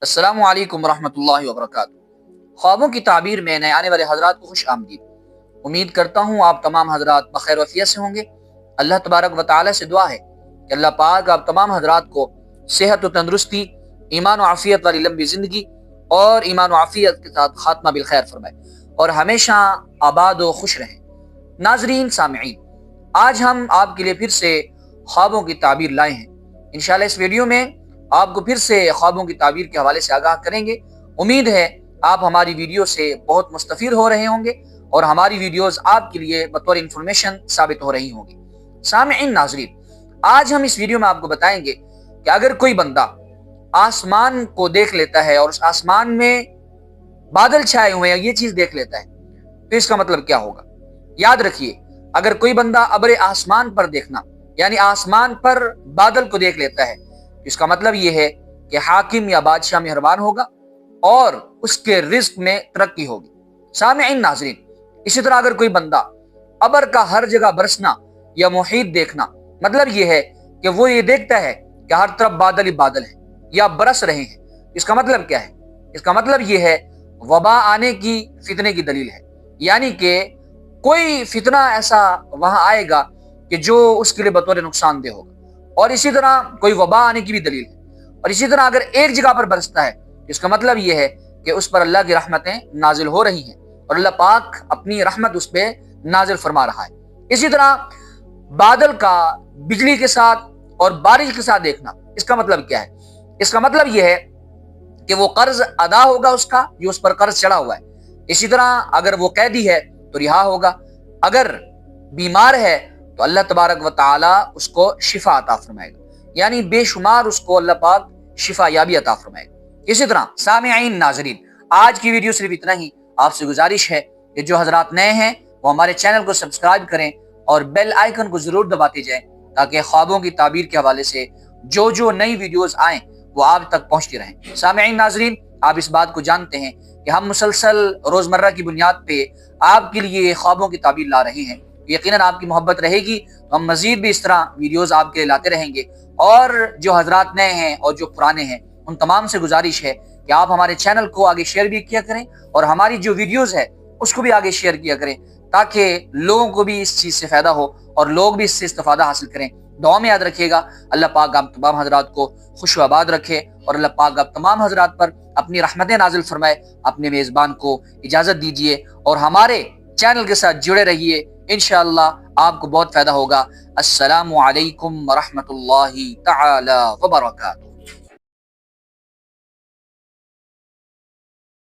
السلام علیکم ورحمۃ اللہ وبرکاتہ۔ خوابوں کی تعبیر میں نئے آنے والے حضرات کو خوش آمدید۔ امید کرتا ہوں آپ تمام حضرات بخیر و عافیت سے ہوں گے۔ اللہ تبارک و تعالی سے دعا ہے کہ اللہ پاک آپ تمام حضرات کو صحت و تندرستی، ایمان و عافیت والی لمبی زندگی اور ایمان و عافیت کے ساتھ خاتمہ بالخیر فرمائے اور ہمیشہ آباد و خوش رہیں۔ ناظرین، سامعین، آج ہم آپ کے لیے پھر سے خوابوں کی تعبیر لائے ہیں۔ انشاءاللہ اس ویڈیو میں آپ کو پھر سے خوابوں کی تعبیر کے حوالے سے آگاہ کریں گے۔ امید ہے آپ ہماری ویڈیو سے بہت مستفید ہو رہے ہوں گے اور ہماری ویڈیوز آپ کے لیے بطور انفارمیشن ثابت ہو رہی ہوں گی۔ سامعین، ناظرین، آج ہم اس ویڈیو میں آپ کو بتائیں گے کہ اگر کوئی بندہ آسمان کو دیکھ لیتا ہے اور اس آسمان میں بادل چھائے ہوئے ہیں، یہ چیز دیکھ لیتا ہے، تو اس کا مطلب کیا ہوگا؟ یاد رکھیے، اگر کوئی بندہ ابر آسمان پر دیکھنا یعنی آسمان پر بادل کو دیکھ لیتا ہے، اس کا مطلب یہ ہے کہ حاکم یا بادشاہ مہربان ہوگا اور اس کے رزق میں ترقی ہوگی۔ سامعین، ناظرین، اسی طرح اگر کوئی بندہ ابر کا ہر جگہ برسنا یا محیط دیکھنا، مطلب یہ ہے کہ وہ یہ دیکھتا ہے کہ ہر طرف بادل ہی بادل ہیں یا برس رہے ہیں، اس کا مطلب کیا ہے؟ اس کا مطلب یہ ہے وبا آنے کی، فتنے کی دلیل ہے، یعنی کہ کوئی فتنہ ایسا وہاں آئے گا کہ جو اس کے لیے بطور نقصان دہ ہوگا، اور اسی طرح کوئی وبا آنے کی بھی دلیل ہے۔ اور اسی طرح اگر ایک جگہ پر برستا ہے، اس کا مطلب یہ ہے کہ اس پر اللہ کی رحمتیں نازل ہو رہی ہیں اور اللہ پاک اپنی رحمت اس پہ نازل فرما رہا ہے۔ اسی طرح بادل کا بجلی کے ساتھ اور بارش کے ساتھ دیکھنا، اس کا مطلب کیا ہے؟ اس کا مطلب یہ ہے کہ وہ قرض ادا ہوگا اس کا جو اس پر قرض چڑھا ہوا ہے۔ اسی طرح اگر وہ قیدی ہے تو رہا ہوگا، اگر بیمار ہے تو اللہ تبارک و تعالی اس کو شفا عطا فرمائے گا، یعنی بے شمار اس کو اللہ پاک شفا یابی عطا فرمائے گا۔ اسی طرح سامعین، ناظرین، آج کی ویڈیو صرف اتنا ہی۔ آپ سے گزارش ہے کہ جو حضرات نئے ہیں وہ ہمارے چینل کو سبسکرائب کریں اور بیل آئیکن کو ضرور دباتے جائیں تاکہ خوابوں کی تعبیر کے حوالے سے جو نئی ویڈیوز آئیں وہ آپ تک پہنچتی رہیں۔ سامعین، ناظرین، آپ اس بات کو جانتے ہیں کہ ہم مسلسل روزمرہ کی بنیاد پہ آپ کے لیے خوابوں کی تعبیر لا رہے ہیں۔ یقیناً آپ کی محبت رہے گی تو ہم مزید بھی اس طرح ویڈیوز آپ کے لیے لاتے رہیں گے۔ اور جو حضرات نئے ہیں اور جو پرانے ہیں، ان تمام سے گزارش ہے کہ آپ ہمارے چینل کو آگے شیئر بھی کیا کریں اور ہماری جو ویڈیوز ہے اس کو بھی آگے شیئر کیا کریں تاکہ لوگوں کو بھی اس چیز سے فائدہ ہو اور لوگ بھی اس سے استفادہ حاصل کریں۔ دعا میں یاد رکھیے گا، اللہ پاک آپ تمام حضرات کو خوش و آباد رکھے اور اللہ پاک آپ تمام حضرات پر اپنی رحمتیں نازل فرمائے۔ اپنے میزبان کو اجازت دیجیے اور ہمارے چینل کے ساتھ جڑے رہیے، انشاءاللہ آپ کو بہت فائدہ ہوگا۔ السلام علیکم ورحمۃ اللہ تعالی وبرکاتہ۔